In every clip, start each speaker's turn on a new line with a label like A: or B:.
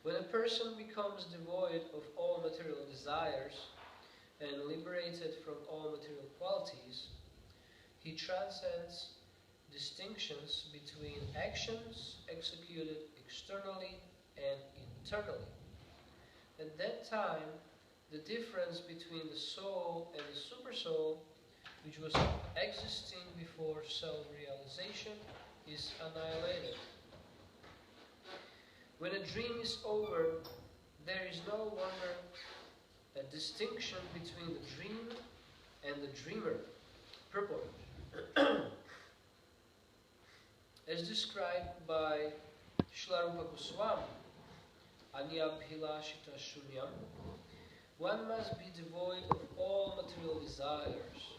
A: When a person becomes devoid of all material desires and liberated from all material qualities, he transcends distinctions between actions executed externally and internally. At that time, the difference between the soul and the supersoul, which was existing before self-realization, is annihilated. When a dream is over, there is no longer a distinction between the dream and the dreamer. Purport. As described by Srila Goswami, Anyabhilashita Shunyam, one must be devoid of all material desires.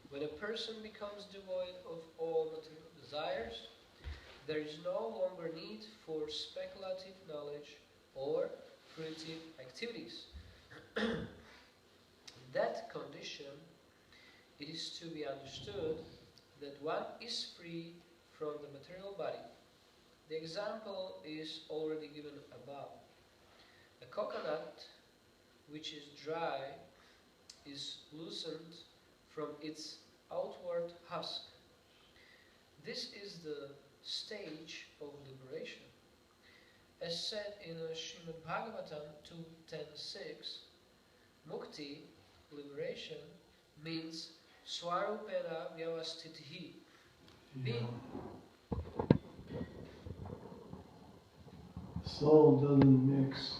A: When a person becomes devoid of all material desires, there is no longer need for speculative knowledge or fruitive activities. In that condition, it is to be understood that one is free from the material body. The example is already given above. A coconut, which is dry, is loosened from its outward husk. This is the stage of liberation. As said in Srimad Bhagavatam 2.10.6, Mukti, liberation, means Swarupena Vyavastitihi.
B: Soul doesn't mix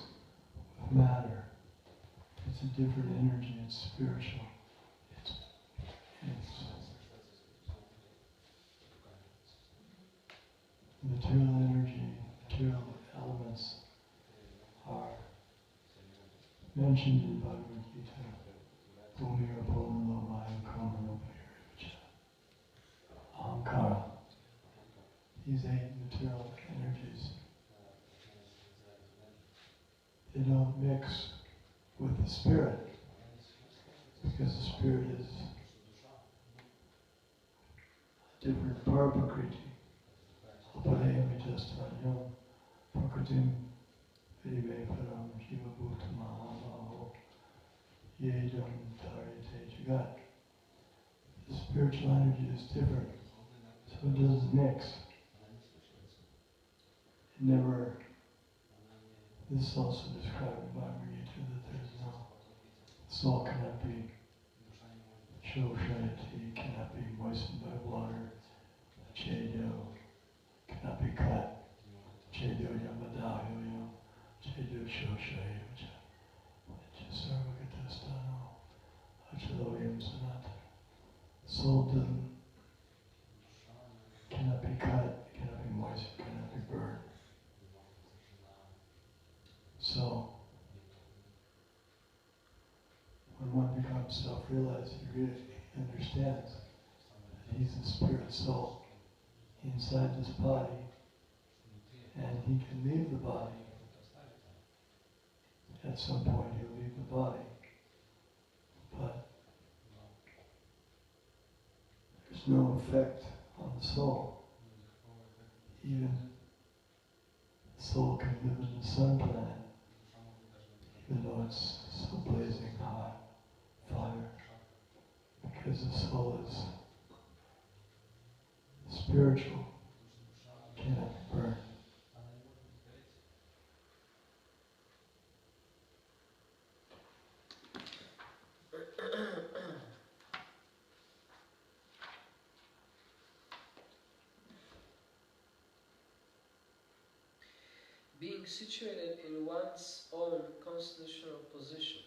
B: with matter. It's a different energy, it's spiritual. It's material energy, material elements are mentioned in Bhagavad Gita. Bhumira Bhumilo Maya Kamano Ahamkara. These 8 material energies, they don't mix with the spirit, because the spirit is a different Paraprakriti. Aparayamitastranyam Prakritim Vidiveparam Jiva Bhutamaho Yedam Tarite Jagat. The spiritual energy is different, so it doesn't mix. It never. This is also described in Bhagavad Gita that there's no soul cannot be shoshayati, cannot be moistened by water, chedo cannot be cut, chedo yamadahyo, chedo shoshayo, sarvagatasthano, achaloyam sanata. Soul cannot be cut, cannot be moistened, cannot be burned. So, when one becomes self-realized, he really understands that he's the spirit soul inside this body, and he can leave the body. At some point he'll leave the body, but there's no effect on the soul. Even the soul can live in the sun planet, even though it's so blazing hot fire, because the soul is spiritual, cannot burn.
A: Being situated in one's own constitutional position.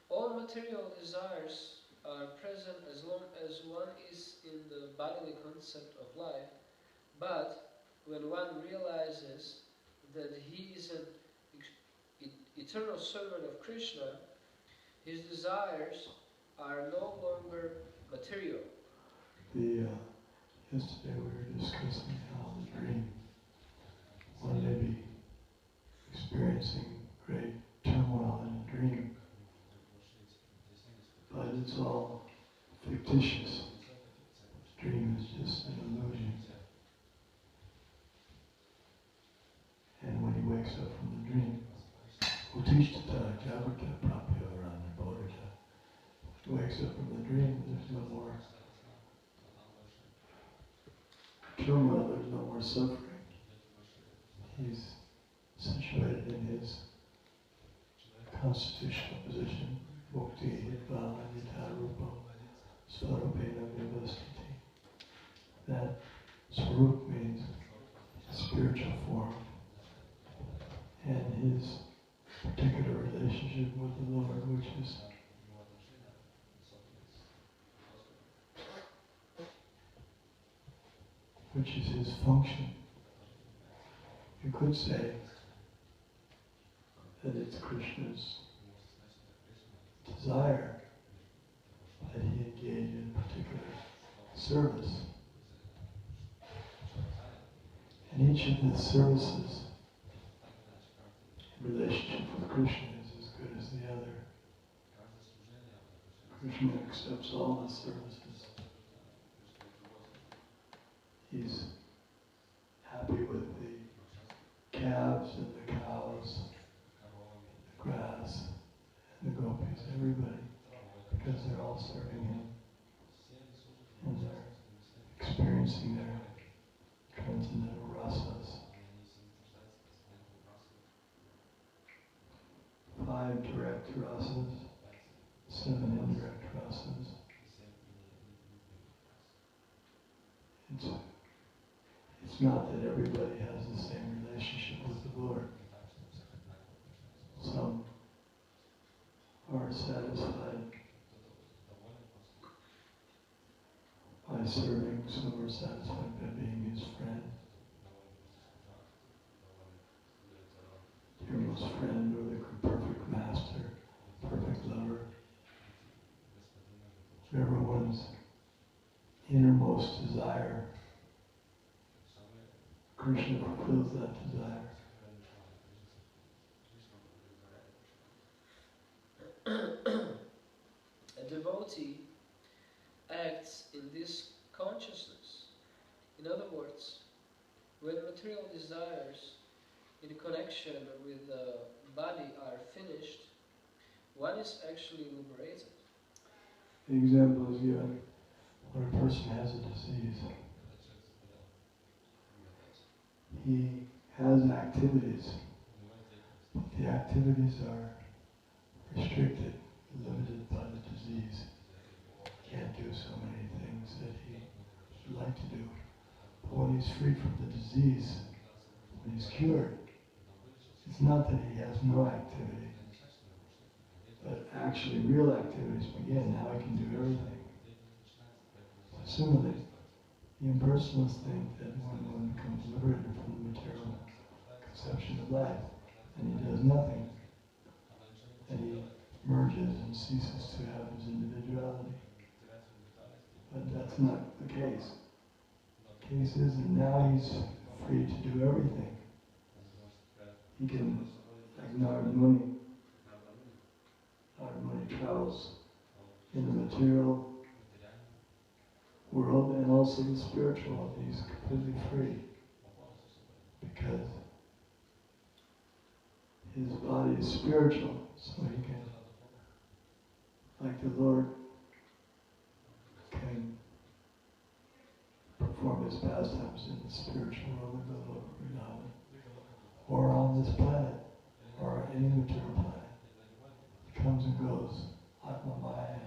A: All material desires are present as long as one is in the bodily concept of life, but when one realizes that he is an eternal servant of Krishna, his desires are no longer material.
B: Yesterday we were discussing how the dream, one may be experiencing great turmoil in a dream, but it's all fictitious. The dream is just an illusion. And when he wakes up from the dream, Sutishthata Jagrata Prapya Rana Bodhita. He wakes up from the dream, there's no more turmoil, there's no more suffering. He's situated in his constitutional position, Mukti Bala Nitarupa Swarupena Vivastiti. That Swarup means spiritual form, and his particular relationship with the Lord, which is his function. You could say that it's Krishna's desire that he engage in particular service. And each of the services in relationship with Krishna is as good as the other. Krishna accepts all the services. He's happy with the calves and the cows, the grass, and the gopis, everybody, because they're all serving him. And they're experiencing their transcendental rasas. 5 direct rasas, 7 indirect rasas. It's not that everybody has the same relationship with the Lord. Some are satisfied by serving, some are satisfied by being his friend, dearest friend, or the perfect master, perfect lover. Everyone's innermost desire, Krishna fulfills that desire.
A: A devotee acts in this consciousness. In other words, when material desires in connection with the body are finished, one is actually liberated.
B: The example is given when a person has a disease. He has activities, but the activities are restricted, limited by the disease. He can't do so many things that he would like to do. But when he's freed from the disease, when he's cured, it's not that he has no activity, but actually real activities begin. Now he can do everything. Similarly, the impersonalists think that when one becomes liberated from the material conception of life, and he does nothing, and he merges and ceases to have his individuality. But that's not the case. The case is that now he's free to do everything. He can, like Narada travels in the material world and also the spiritual world. He's completely free because his body is spiritual, so he can, like the Lord, can perform his pastimes in the spiritual world of the Lord, or on this planet, or any material planet. He comes and goes, Atma Maya,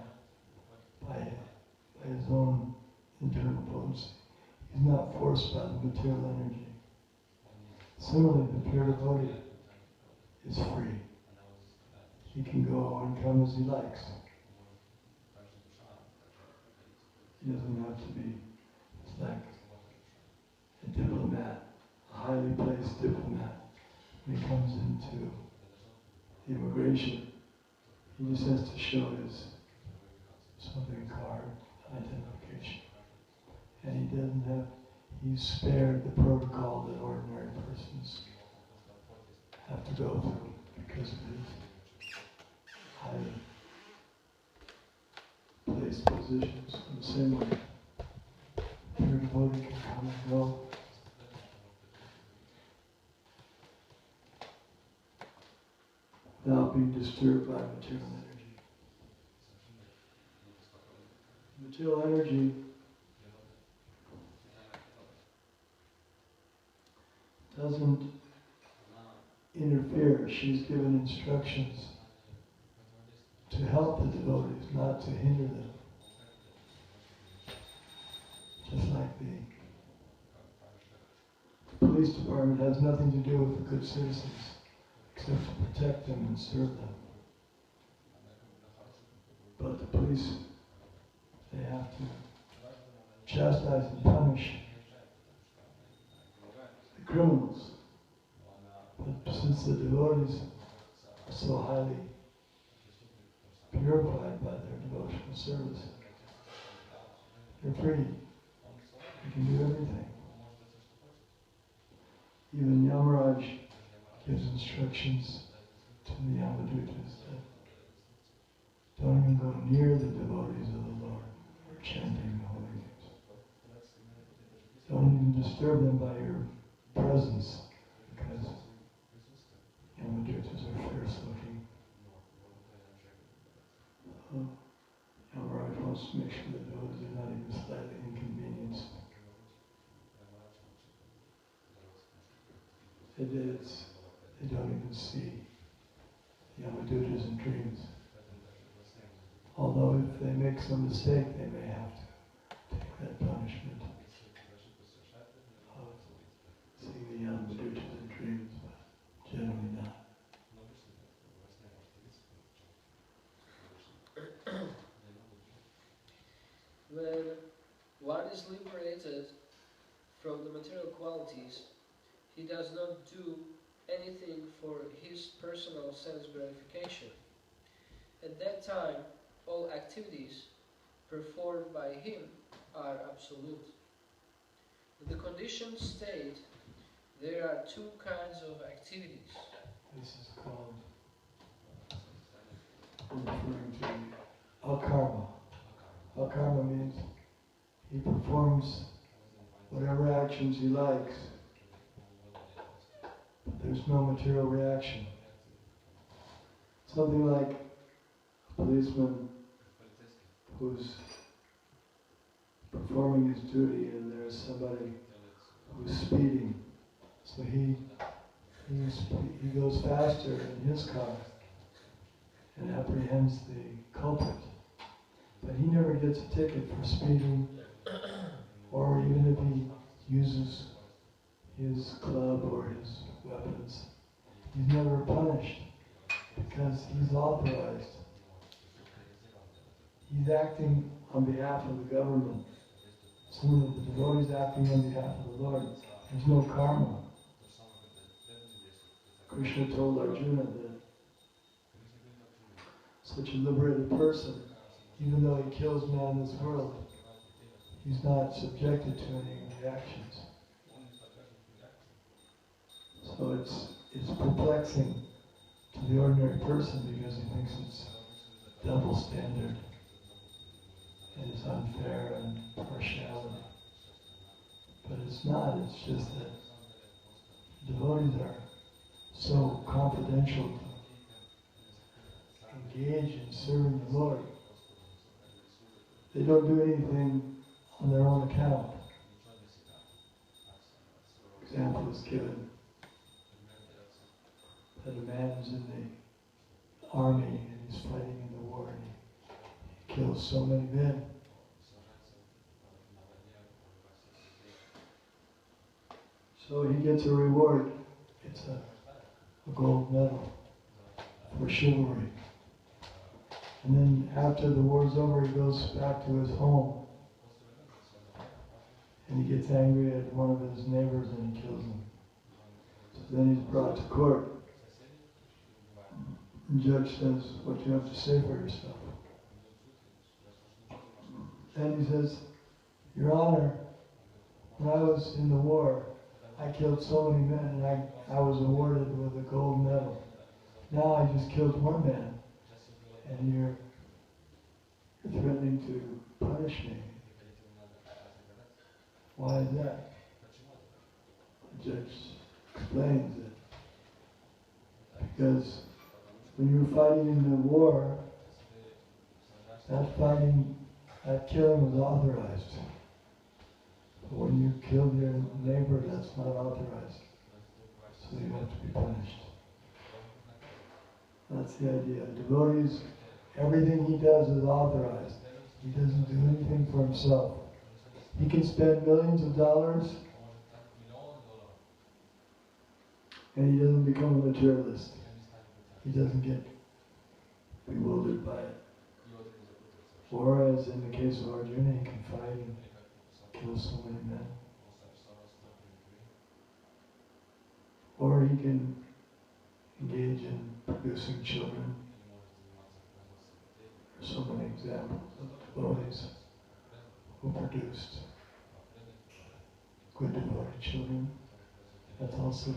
B: by his own internal potency. He's not forced by the material energy. Similarly, the pure devotee is free. He can go and come as he likes. He doesn't have to be, it's like a diplomat, a highly placed diplomat. When he comes into the immigration, he just has to show his something card, identification. And he doesn't have, he's spared the protocol that ordinary persons have to go through because of his highly placed positions. In the same way, pure devotee can come and go. without being disturbed by material energy. Material energy doesn't interfere. She's given instructions to help the devotees, not to hinder them. Just like the police department has nothing to do with the good citizens, except to protect them and serve them. But the police, they have to chastise and punish the criminals. But since the devotees are so highly purified by their devotional service, they're free. They can do everything. Even Yamaraj gives instructions to the Yamadutas that don't even go near the devotees of the Lord who are chanting the holy names. Don't even disturb them by your presence, because Yamadutas are fierce looking. Yamaraj wants to make sure the devotees are not even slightly inconvenienced. They don't even see Yamadutas in dreams. Although if they make some mistake, they may have to take that punishment of seeing the Yamadutas in dreams, but generally not.
A: When one is liberated from the material qualities, he does not do anything for his personal sense gratification. At that time, all activities performed by him are absolute. In the conditioned state, there are two kinds of activities.
B: This is called, referring to akarma. Akarma means he performs whatever actions he likes, but there's no material reaction. Something like a policeman who's performing his duty and there's somebody who's speeding. So he goes faster in his car and apprehends the culprit. But he never gets a ticket for speeding, or even if he uses his club or his weapons, he's never punished because he's authorized. He's acting on behalf of the government. Similarly, the devotee is acting on behalf of the Lord. There's no karma. Krishna told Arjuna that such a liberated person, even though he kills man in this world, he's not subjected to any reactions. So it's perplexing to the ordinary person because he thinks it's double standard and it's unfair and partiality. But it's not, it's just that devotees are so confidential to engage in serving the Lord. They don't do anything on their own account. Example is given that a man is in the army and he's fighting in the war and he kills so many men. So he gets a reward. It's a gold medal for chivalry. And then after the war's over, he goes back to his home. And he gets angry at one of his neighbors and he kills him. So then he's brought to court. The judge says, what do you have to say for yourself? And he says, Your Honor, when I was in the war, I killed so many men and I was awarded with a gold medal. Now I just killed one man and you're threatening to punish me. Why is that? The judge explains that because When you're fighting in the war, that killing was authorized. But when you killed your neighbor, that's not authorized. So you have to be punished. That's the idea. Devotees, everything he does is authorized. He doesn't do anything for himself. He can spend millions of dollars and he doesn't become a materialist. He doesn't get bewildered by it. Or as in the case of Arjuna, he can fight and kill so many men. Or he can engage in producing children. There are so many examples of devotees who produced good devoted children. That's also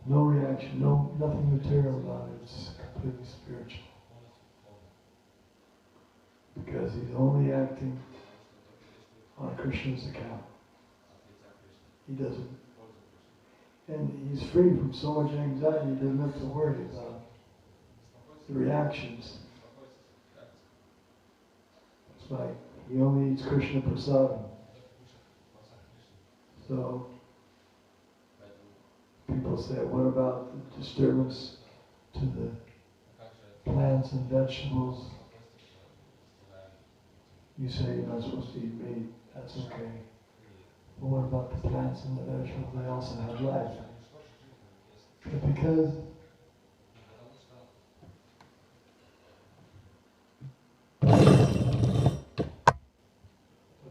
B: no reaction, nothing material about it. It's completely spiritual. Because he's only acting on Krishna's account. He doesn't. And he's free from so much anxiety, he doesn't have to worry about the reactions. It's like he only eats Krishna prasadam. So people say, what about the disturbance to the plants and vegetables? You say you're not supposed to eat meat, that's okay. But what about the plants and the vegetables? They also have life. But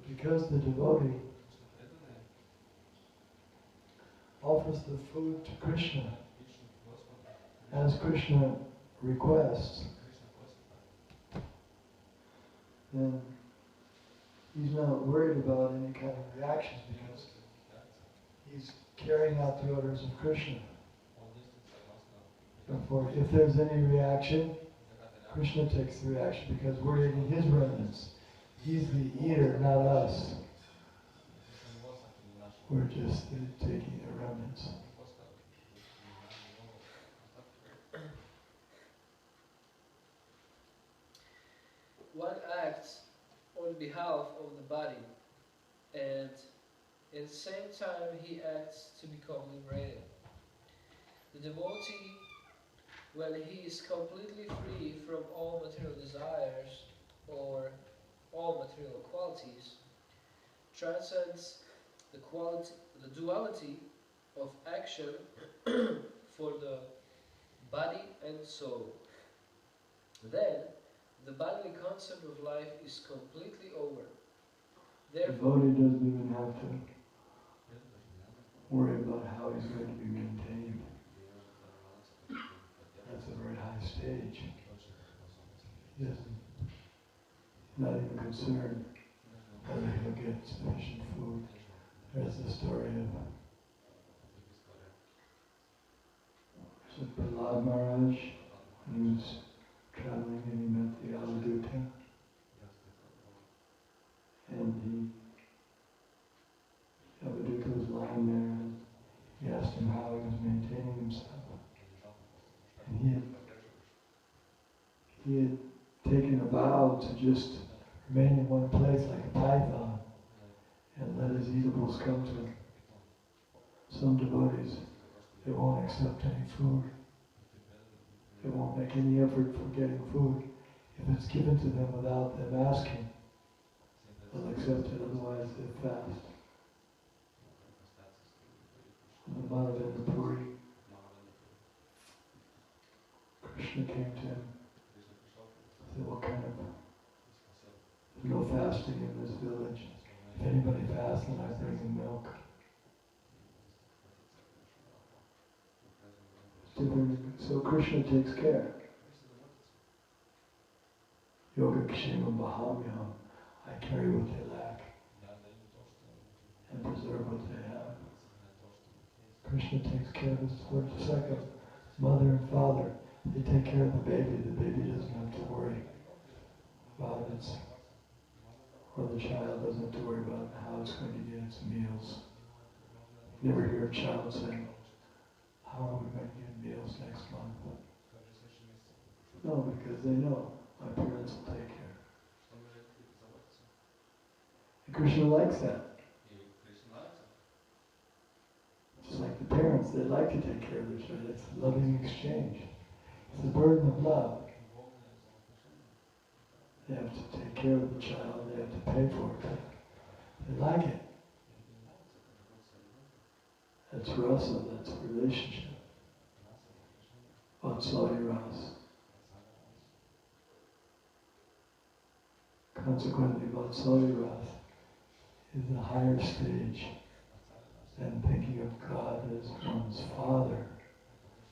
B: because the devotee offers the food to Krishna as Krishna requests, then he's not worried about any kind of reactions because he's carrying out the orders of Krishna. Therefore, if there's any reaction, Krishna takes the reaction because we're eating his remnants. He's the eater, not us. We're just taking the remnants.
A: One acts on behalf of the body, and at the same time he acts to become liberated. The devotee, when he is completely free from all material desires or all material qualities, transcends the duality of action for the body and soul. Then, the bodily concept of life is completely over. Therefore,
B: the devotee doesn't even have to worry about how he's going to be maintained. That's a very high stage. He doesn't, not even concerned whether he'll get sufficient food. There's the story of Prahlad Maharaj, when he was traveling and he met the Avaduta. And Avaduta was lying there and he asked him how he was maintaining himself. And he had taken a vow to just remain in one place like a python and let his eatables come to him. Some devotees, they won't accept any food. They won't make any effort for getting food. If it's given to them without them asking, they'll accept it, otherwise they fast. And the Madhavendra Puri, Krishna came to him and said, what kind of, there's no fasting in this village. If anybody fasts, then I bring him milk. So Krishna takes care. Yoga Kshema Mahamyam, I carry what they lack and preserve what they have. Krishna takes care of his Lord. Just like a mother and father, they take care of the baby doesn't have to worry about it, or the child doesn't have to worry about how it's going to get its meals. You never hear a child saying, how are we going to get meals next month? know because they know my parents will take care. And Krishna likes that. Just like the parents, they like to take care of their children. It's a loving exchange. It's the burden of love. They have to take care of the child, they have to pay for it. They like it. That's rasa, that's relationship. Vatsalya rasa. Consequently, Vatsalya rasa is the higher stage than thinking of God as one's father,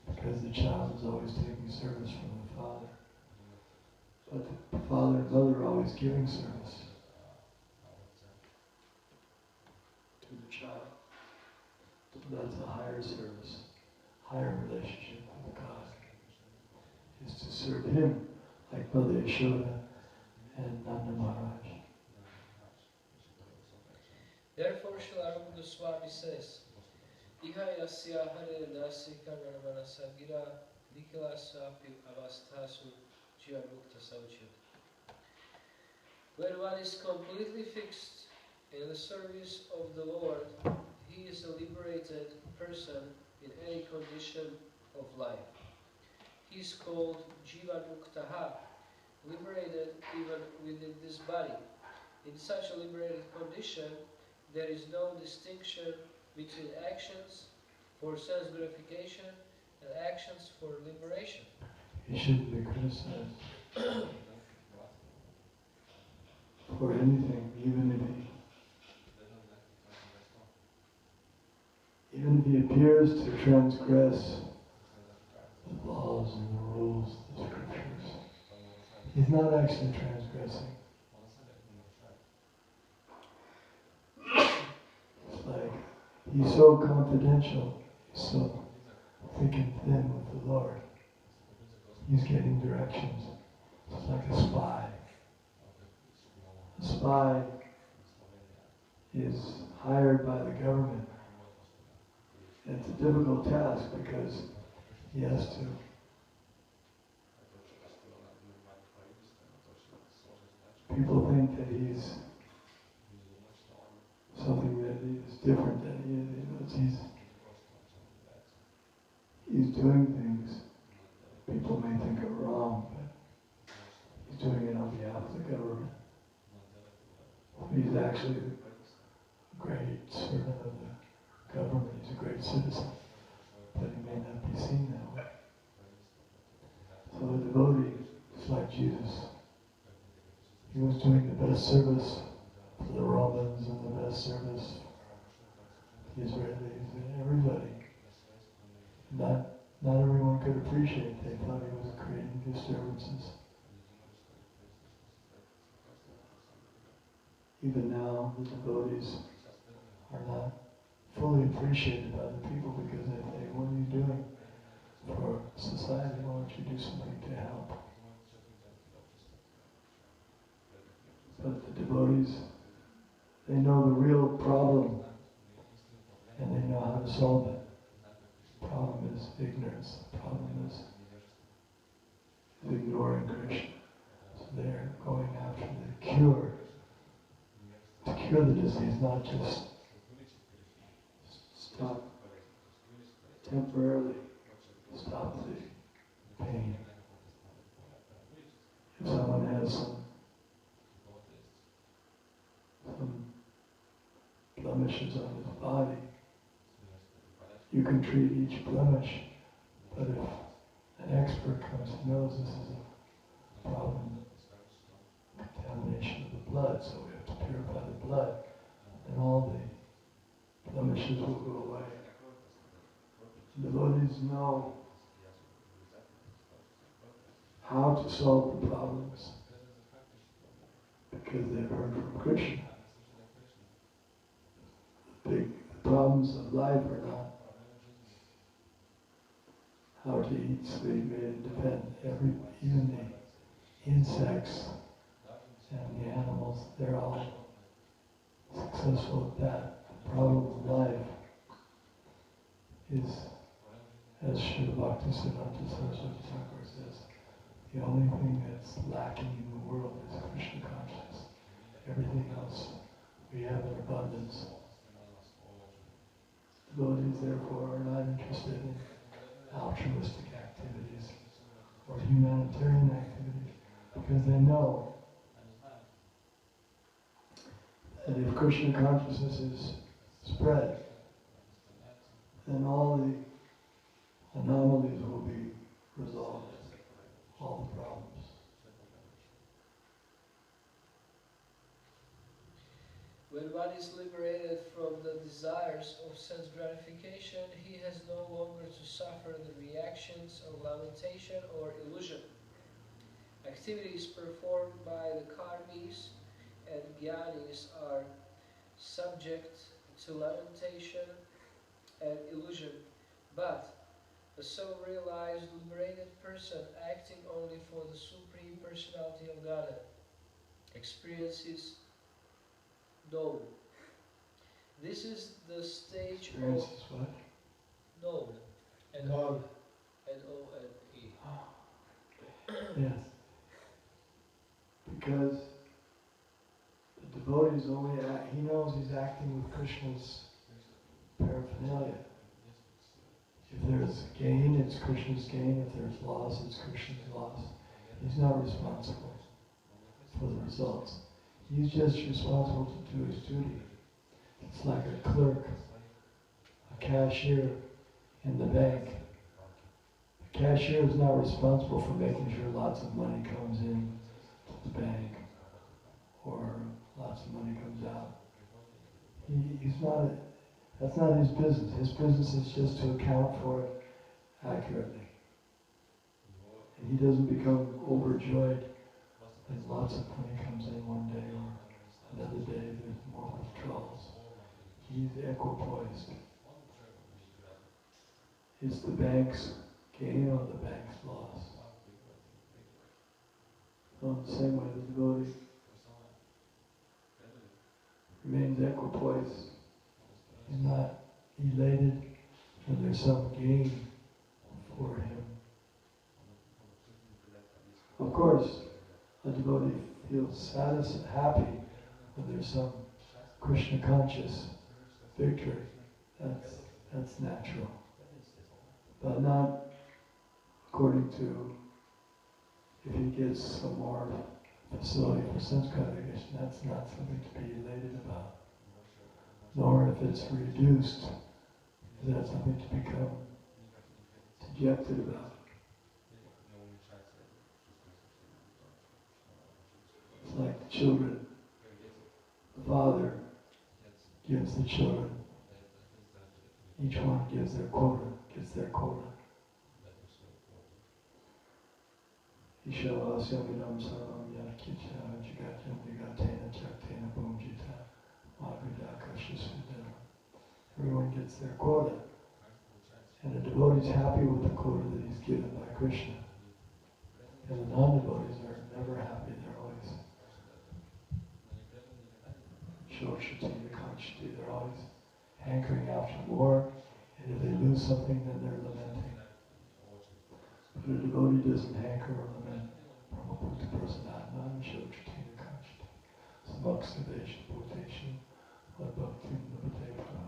B: because the child is always taking service from the father. But the father and mother are always giving service to the child. So that's a higher service, higher relationship with God, is to serve Him, like Mother Yashoda and Nanda Maharaj.
A: Therefore, Srila Goswami says, Iha yasya hare nasika naramanasa gira likilasapi avastasu jiva mukta sauchyut. When one is completely fixed in the service of the Lord, he is a liberated person in any condition of life. He is called jiva muktaha, liberated even within this body. In such a liberated condition, there is no distinction between actions for sense gratification and actions for liberation.
B: He shouldn't be criticized for anything, even if he appears to transgress the laws and the rules of the scriptures. He's not actually transgressing. It's like he's so confidential, he's so thick and thin with the Lord. He's getting directions. It's like a spy. A spy is hired by the government. And it's a difficult task because he has to people think that he's something that is different than he is. He's doing things people may think are wrong, but he's doing it on behalf of the government. He's actually a great servant of the government. He's a great citizen, but he may not be seen that way. So the devotee is like Jesus. He was doing the best service for the Romans and the best service for the Israelis and everybody. Not everyone could appreciate it. They thought he was creating disturbances. Even now, the devotees are not fully appreciated by the people because they say, what are you doing for society? Why don't you do something to help? But the devotees, they know the real problem and they know how to solve it. The problem is ignorance. The problem is ignoring Krishna. So they're going after the cure. To cure the disease, not just stop temporarily, stop the pain. If someone has some blemishes on his body, you can treat each blemish, but if an expert comes and knows this is a problem, contamination of the blood, so we have to purify the blood, then all the blemishes will go away. Devotees know how to solve the problems because they've heard from Krishna. The big problems of life are not how to eat, sleep, and depend. Even the insects and the animals, they're all successful at that. The problem of life is, as Srila Bhaktisiddhanta Saraswati Thakur says, The only thing that's lacking in the world is Krishna consciousness. Everything else we have in abundance. Devotees, therefore, are not interested in altruistic activities or humanitarian activities because they know that if Krishna consciousness is spread, then all the anomalies will be resolved, all the problems.
A: When one is liberated from the desires of sense gratification, he has no longer to suffer the reactions of lamentation or illusion. Activities performed by the karmis and jnanis are subject to lamentation and illusion, but a self-realized liberated person acting only for the Supreme Personality of Godhead experiences known. This is the stage of
B: what?
A: known.
B: Known.
A: N-O-N-E.
B: Yes. Because the devotee is only he knows he's acting with Krishna's paraphernalia. If there's gain, it's Krishna's gain. If there's loss, it's Krishna's loss. He's not responsible for the results. He's just responsible to do his duty. It's like a clerk, a cashier in the bank. The cashier is not responsible for making sure lots of money comes in to the bank or lots of money comes out. That's not his business. His business is just to account for it accurately. And he doesn't become overjoyed when lots of money comes in one day or another day there's more withdrawals. He's equipoised. Is the bank's gain or the bank's loss? So in the same way, the devotee remains equipoised. He's not elated when there's some gain for him. Of course, a devotee feels happy when there's some Krishna conscious victory. That's natural. But not according to if he gets some more facility for sense gratification. That's not something to be elated about. Nor if it's reduced, is that something to become dejected about. It's like the children. The father gives the children. Each one gives their quota, gets their quota. Ishawasyamidam saram yakicha jigatyam vigatena chaktena bhumjita magudakashasudana. Everyone gets their quota. And the devotee is happy with the quota that he's given by Krishna. And the non-devotees are never happy, they're always shoshati, kanchati, they're always hankering after more, and if they lose something, then they're lamenting. But a devotee doesn't hanker or lament. Brahmabhuta prasanatman shochatina kanchati. Samaksadesha bhuteshu vadbhaktim navadevara.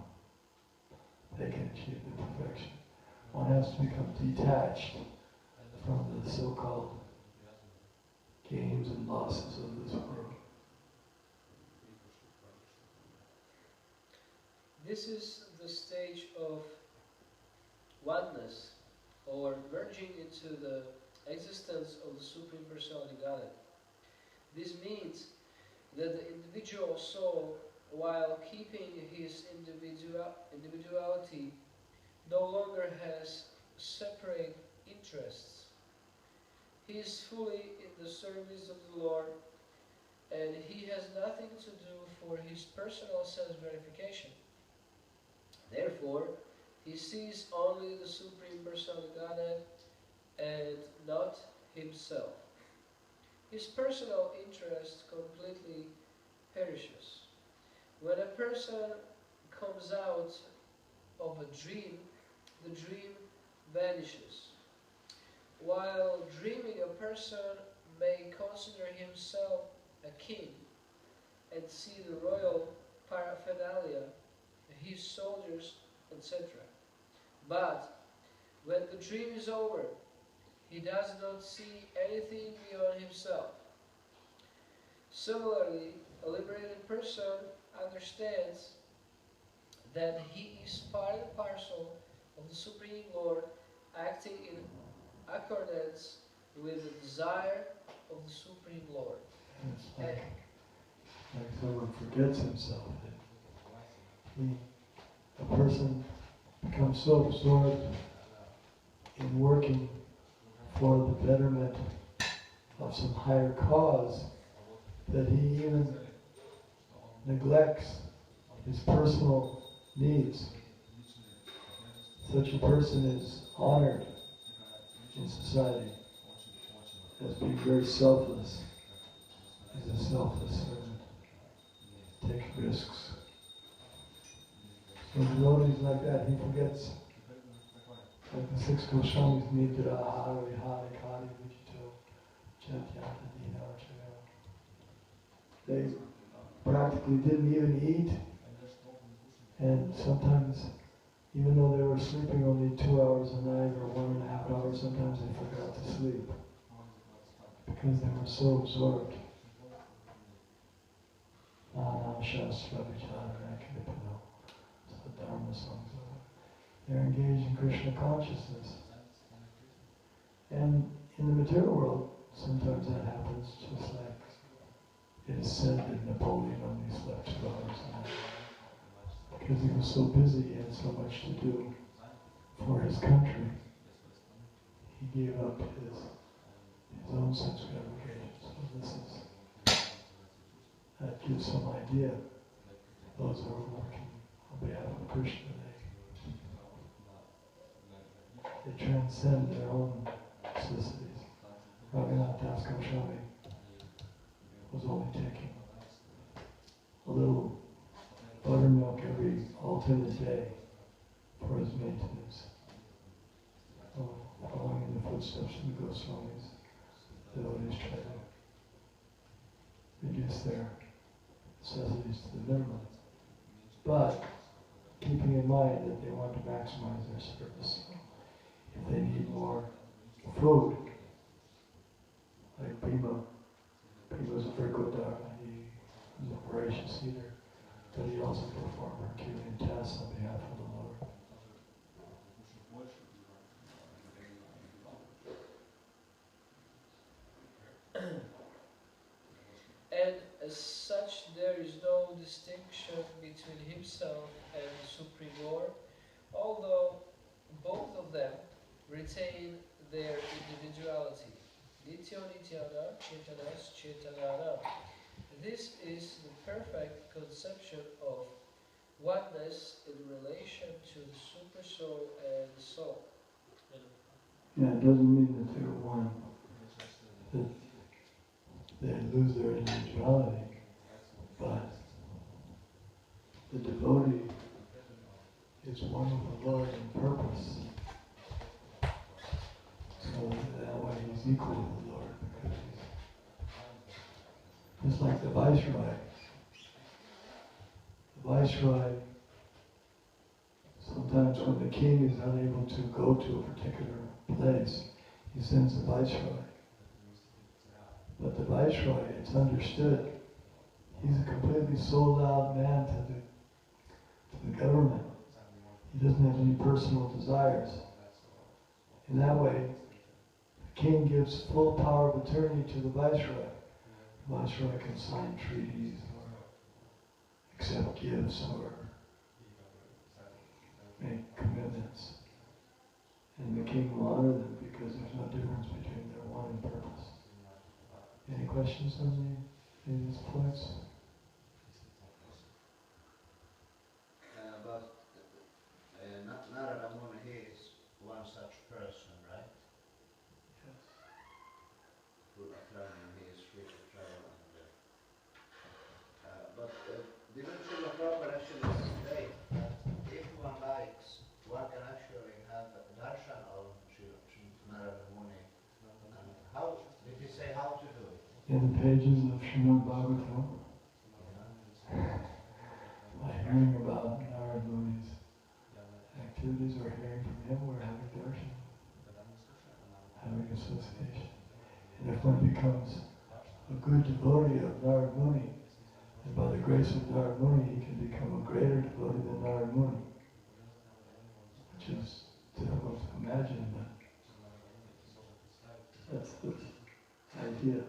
B: They can achieve the perfection. One has to become detached from the so-called gains and losses of this world.
A: This is the stage of oneness, or merging into the existence of the Supreme Personality Godhead. This means that the individual soul, while keeping his individuality, no longer has separate interests. He is fully in the service of the Lord, and he has nothing to do for his personal sense gratification. Therefore, he sees only the Supreme Personality Godhead and not himself. His personal interest completely perishes. When a person comes out of a dream, the dream vanishes. While dreaming, a person may consider himself a king and see the royal paraphernalia, his soldiers, etc. But when the dream is over, he does not see anything beyond himself. Similarly, a liberated person understands that he is part and parcel of the Supreme Lord, acting in accordance with the desire of the Supreme Lord.
B: It's like someone forgets himself. A person becomes so absorbed in working for the betterment of some higher cause that he even neglects his personal needs. Such a person is honored in society as being very selfless. He's a selfless servant, takes risks. So devotees like that, he forgets. Like the 6 Goswamis, Nidra, Hari, Hari, Kari, Vijito, Chatyata, Dina, Chagara. They practically didn't even eat, and sometimes, even though they were sleeping only 2 hours a night or 1.5 hours, sometimes they forgot to sleep because they were so absorbed. Shastra, Vichara, Kirtana, Dharma songs. They're engaged in Krishna consciousness. And in the material world, sometimes that happens, just like it is said that Napoleon only slept 2 hours a night. Because he was so busy, he had so much to do for his country. He gave up his own sense of gratification. So that gives some idea. Those who are working on behalf of Krishna, they transcend their own necessities. Raghunath Das Goswami was only taking a little buttermilk every alternate day for his maintenance. Following in the footsteps of the Goswamis, devotees try to reduce their necessities to the minimum. But keeping in mind that they want to maximize their service. If they need more food, like Bhima was a very good he was a voracious eater, but he also performed Herculean tasks on behalf of the Lord.
A: And as such, there is no distinction between himself and the Supreme Lord, although both of them retain their individuality. Nityo Nityana, Chetanas Chetanana. This is the perfect conception of oneness in relation to the super soul and the soul.
B: Yeah, it doesn't mean that they're one, that they lose their individuality, but the devotee is one with the Lord in purpose. So that way he's equal to the Lord, because he's just like the Viceroy. The Viceroy, sometimes when the king is unable to go to a particular place, he sends the Viceroy. But the Viceroy, it's understood, he's a completely sold out man to the government. He doesn't have any personal desires. In that way, the king gives full power of attorney to the Viceroy. The Viceroy can sign treaties or accept gifts or make commitments. And the king will honor them because there's no difference between their one and purpose. Any questions on these points?
C: But Narada Muni, he is one such person, right?
B: Yes.
C: Who are traveling, he is free to travel. But didn't Srila Prabhupada actually state that if one likes, one can actually have darshan of Narada Muni and
B: in the pages of Srimad Bhagavatam, by hearing about Narada Muni's activities or hearing from him, we're having darshan, having association. And if one becomes a good devotee of Narada Muni, and by the grace of Narada Muni, he can become a greater devotee than Narada Muni, which is difficult to imagine, but that's the idea.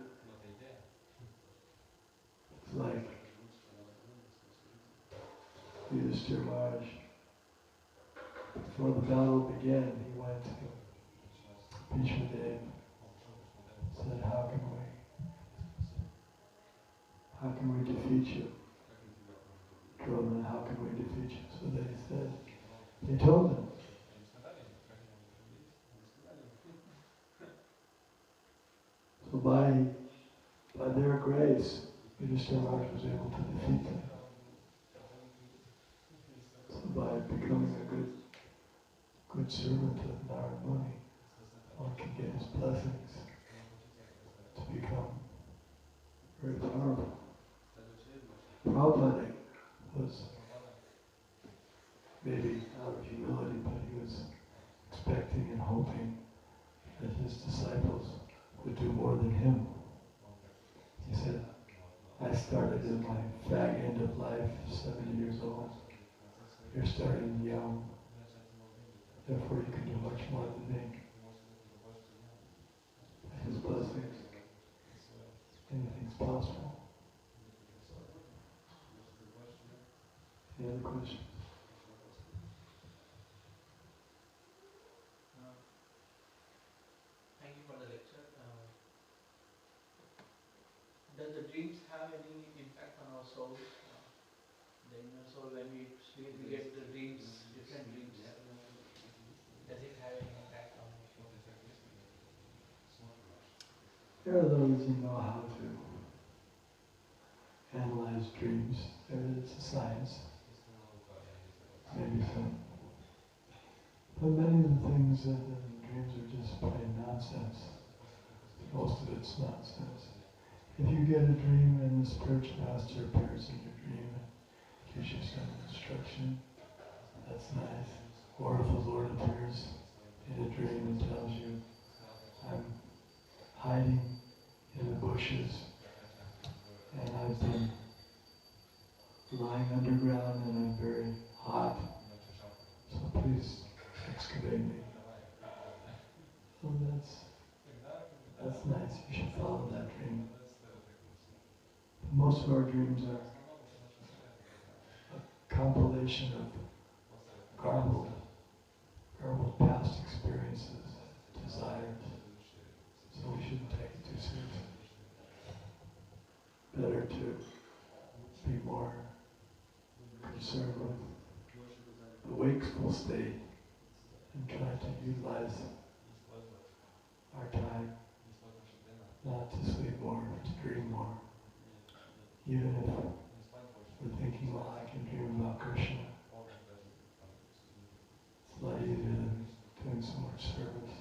B: It's like Yudhishthira Maharaj, before the battle began, he went to Bhishma Dev, said, how can we defeat you? Drona, how can we defeat you? So they told him. So by their grace, Yudhishthira Maharaj was able to defeat them. So by becoming a good servant of Narada Muni, one can get his blessings to become very powerful. Prabhupada was maybe out of humility, but he was expecting and hoping that his disciples would do more than him. He said, I started in my fag end of life, 70 years old. You're starting young. Therefore you can do much more than me. His blessings. Anything's possible. Any other questions?
D: Thank you for the lecture. Does the dreams have any impact on our soul? The inner soul, when we sleep, we get the dreams, different dreams. Does it have any impact on our soul?
B: There are those who know how to analyze dreams. It's a science. Maybe some. But many of the things that in dreams are just plain nonsense. Most of it's nonsense. If you get a dream and the spiritual master appears in your dream and gives you some instruction, that's nice. Or if the Lord appears in a dream and tells you, I'm hiding in the bushes and I've been lying underground and I'm very hot, so please excavate me. So that's nice. You should follow that dream. Most of our dreams are a compilation of garbled past experiences, desires. So we shouldn't take it too seriously. Better to be more concerned with the wakeful state and try to utilize our time not to sleep more, to dream more. Even if we're thinking, well, I can dream about Krishna. It's a lot easier than doing so much service.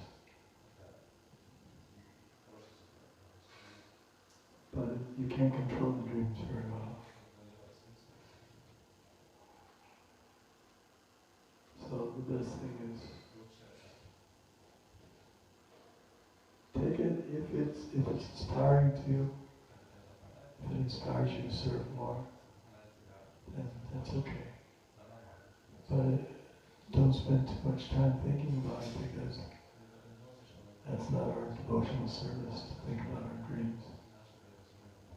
B: But you can't control the dreams very well. So the best thing is take it if it's inspiring to you. If it inspires you to serve more, then that's okay. But don't spend too much time thinking about it, because that's not our devotional service to think about our dreams.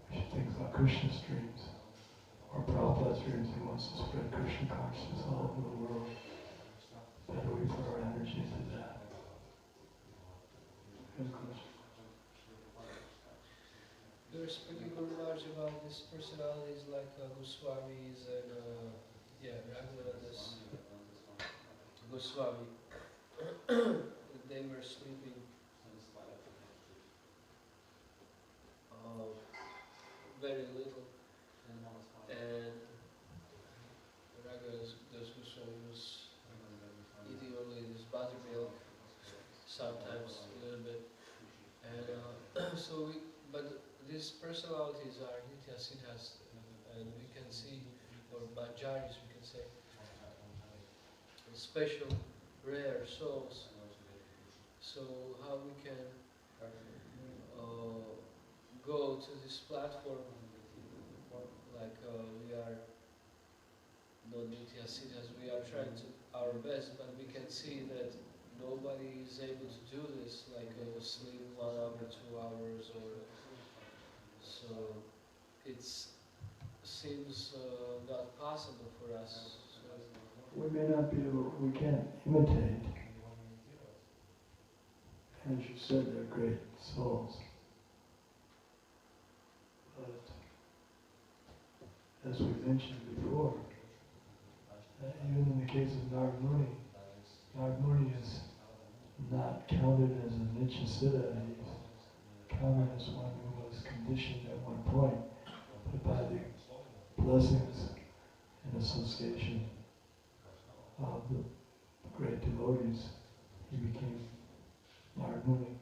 B: We should think about Krishna's dreams, or Prabhupada's dreams. He wants to spread Krishna consciousness all over the world. Better we put our energy into that. Good question.
A: We were speaking very much about these personalities like Goswamis and Raghunathas Goswami. They were sleeping very little, and Raghunathas Goswami was eating only this buttermilk, sometimes a little bit, and but these personalities are Nityasiddhas, and we can see, or Manjaris we can say, special, rare souls. So how we can go to this platform like we are not Nityasiddhas, we are trying to our best, but we can see that nobody is able to do this, like sleep 1 hour, 2 hours, or so it seems not possible for us. So
B: we may not be able, we can't imitate. As you said, they're great souls. But as we mentioned before, even in the case of Narad Muni is not counted as a Nityasiddha. He's counted as one who was conditioned at one point, but by the blessings and association of the great devotees, he became Narad Muni.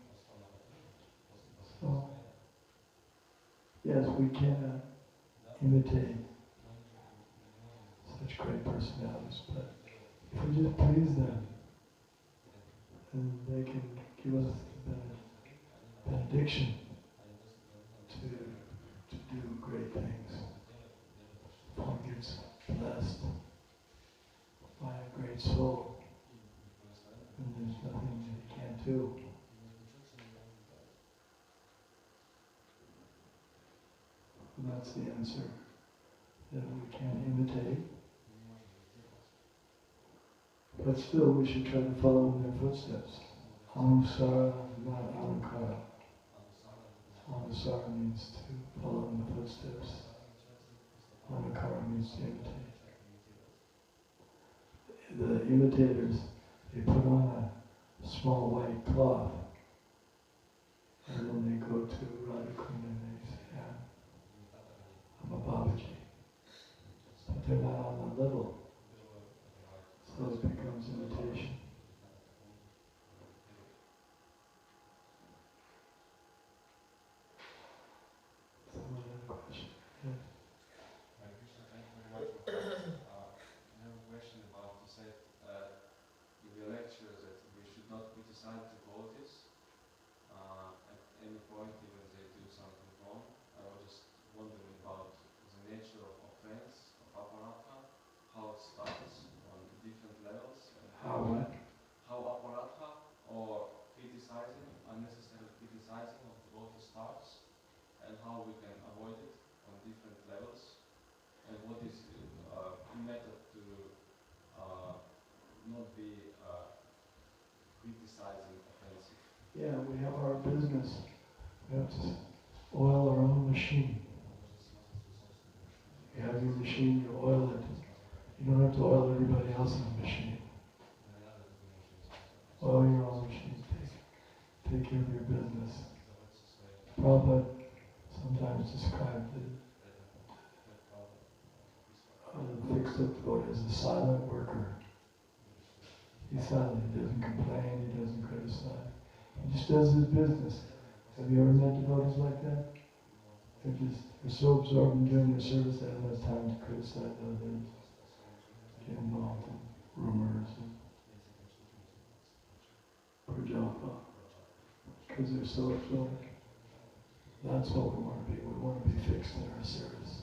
B: So, yes, we cannot imitate such great personalities, but if we just please them, then they can give us the benediction to do great things. If one gets blessed by a great soul, then there's nothing that he can't do. And that's the answer, that we can't imitate. But still, we should try to follow in their footsteps. Anusara, not anukara. Anusara means to follow in the footsteps. Anukara means to imitate. The imitators, they put on a small white cloth, and then they go to Radhakunda and they say, yeah, I'm a Babaji. But they're not on the level. So it becomes imitation. Someone had a question? Yes.
E: Krishna, thank you very much. I have a question about, you said in your lecture that we should not criticize devotees at any point, even if they do something wrong. I was just wondering about the nature of offense, of aparatha, how it starts on different levels, and how aparatha or criticizing, unnecessary criticizing of devotees starts, and how we can avoid it on different levels, and what is a method to not be criticizing offensive.
B: Yeah, we have our business. We have to oil our own machine. You have your machine, you oil it. You don't have to oil everybody else's machine. Oil your own machine. Take care of your business. Prabhupada sometimes described the fixed-up devotee as a silent worker. He's silent, he doesn't complain, he doesn't criticize. He just does his business. Have you ever met devotees like that? They're so absorbed in doing their service they don't have time to criticize others, get involved in rumors and prajapa, because they're so absorbed. That's what we want to be. We want to be fixed in our service.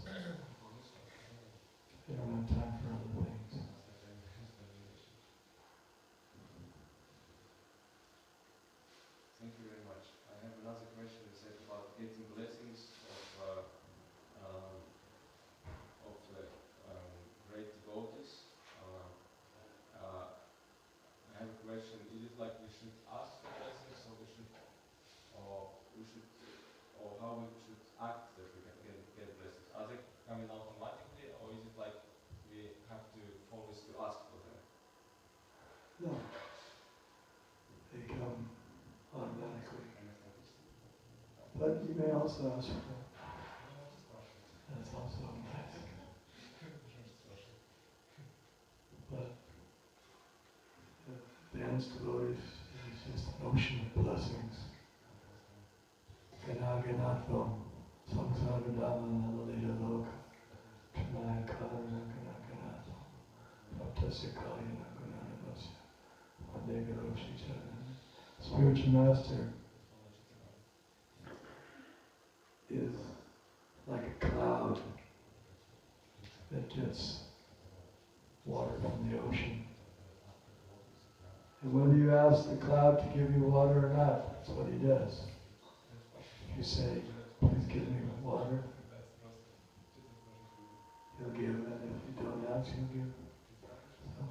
B: They don't have time for other things.
E: Thank you very much. I have another question. You said about getting blessings of great devotees. I have a question. Is it like we should ask for blessings, or how we should act that we can get blessings? Are they coming automatically, or is it like we have to always to ask for them?
B: No. They come automatically. But you may also ask for them. That's also nice. But the advanced devotees is just an ocean of blessings. Ganaganatham Pranadama Nalalita Loka Trinaya Karana Kanakanato Bhaktasya Kalyana Gunanavasya Vandegaloshi Charan. Spiritual master is like a cloud that gets water from the ocean. And whether you ask the cloud to give you water or not, that's what he does. If you say, please give me water, he'll give, and if you don't ask, he'll give. So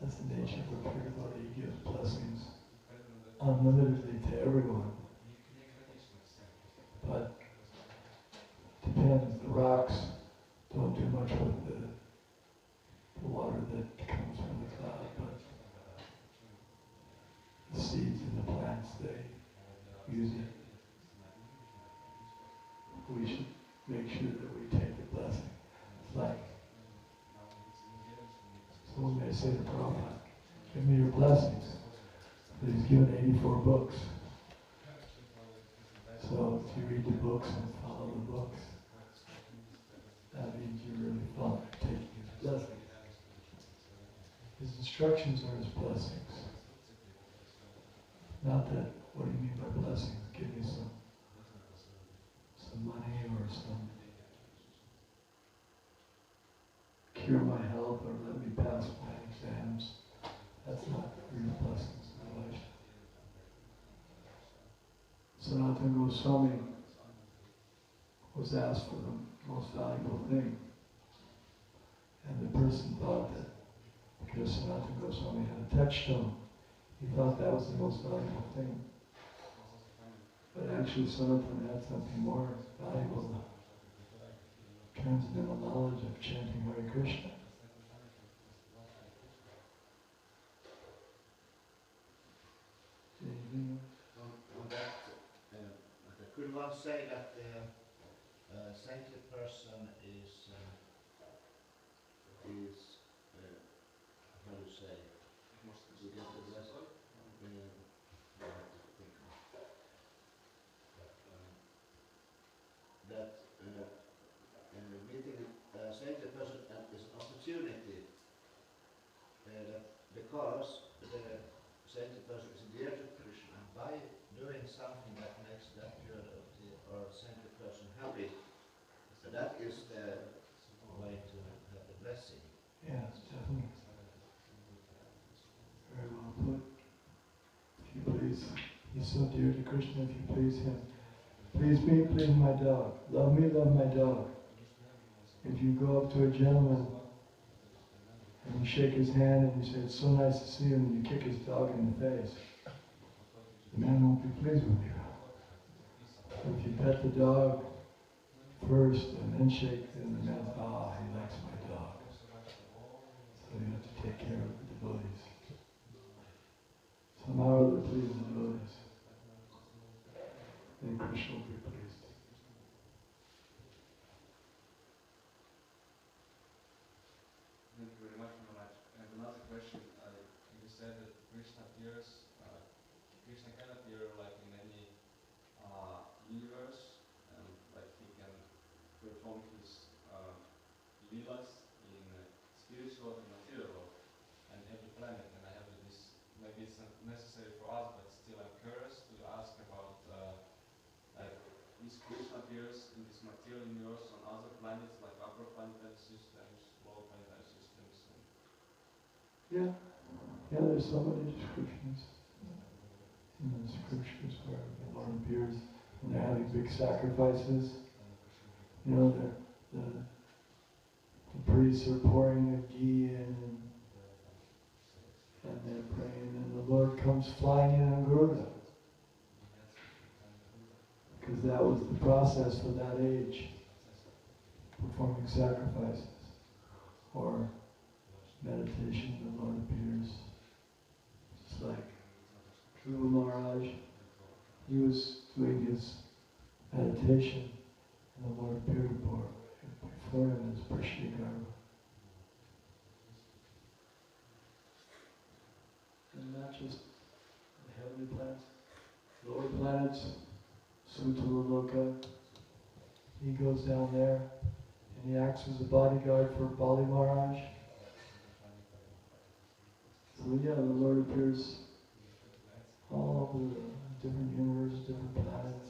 B: that's the nature of a pure devotee. He gives blessings unlimitedly to everyone. But depends, the rocks don't do much with the water that comes from the cloud, but the seeds and the plants, they use it. We should make sure that we take the blessing. It's like someone may say to Prabhupada, give me your blessings. But he's given 84 books. So if you read the books and follow the books, that means you're really taking his blessings. His instructions are his blessings. Not that, what do you mean by blessings? Give me some money or some cure my health or let me pass my exams. That's not real blessings in life. Sanatana Goswami was asked for the most valuable thing. And the person thought that because Sanatana Goswami had a touchstone, he thought that was the most valuable thing. But actually Sanatana had something more valuable, transcendental knowledge of chanting Hare Krishna.
C: On that, could one say that the saintly person is how do you say, you get the blessing? That meeting a saintly person is an opportunity that because the saintly person is dear to Krishna, and by doing something that makes that pure devotee or saintly person happy, so that is the way to have the blessing.
B: Yes, definitely. Very well put. If you please, he's so dear to Krishna, if you please him. Please me, please my dog. Love me, love my dog. If you go up to a gentleman and you shake his hand and you say, it's so nice to see him, and you kick his dog in the face, the man won't be pleased with you. If you pet the dog first and then shake, then the man says, he likes my dog. So you have to take care of the devotees. Somehow or other please the devotees. Then Krishna will be pleased.
E: Thank you very much, Maharaj. I have another question. You said that Krishna can appear like in any universe, and like he can perform his leelas in spiritual and material world, and every planet. And I have this, maybe it's not necessary for us, but still I'm curious to ask about like is Krishna appears in this material universe on other planets like upper planetary systems, lower planetary systems.
B: Yeah, there's so many descriptions in the scriptures where the Lord appears when they're having big sacrifices. You know, the priests are pouring the ghee in and they're praying, and the Lord comes flying in on Garuda. Because that was the process for that age, performing sacrifices or meditation. The Lord appears. Just like Dhruva Maharaj, he was doing his meditation and the Lord appeared before him as Prishnigarva. And not just the heavenly planets, lower planets, Sutala Loka, he goes down there and he acts as a bodyguard for Bali Maharaj. So yeah, the Lord appears all over the different universes, different planets.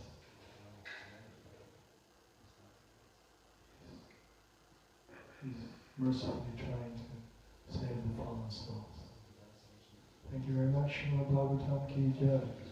B: He's mercifully trying to save the fallen souls. Thank you very much. Srimad Bhagavatam Ki Jai.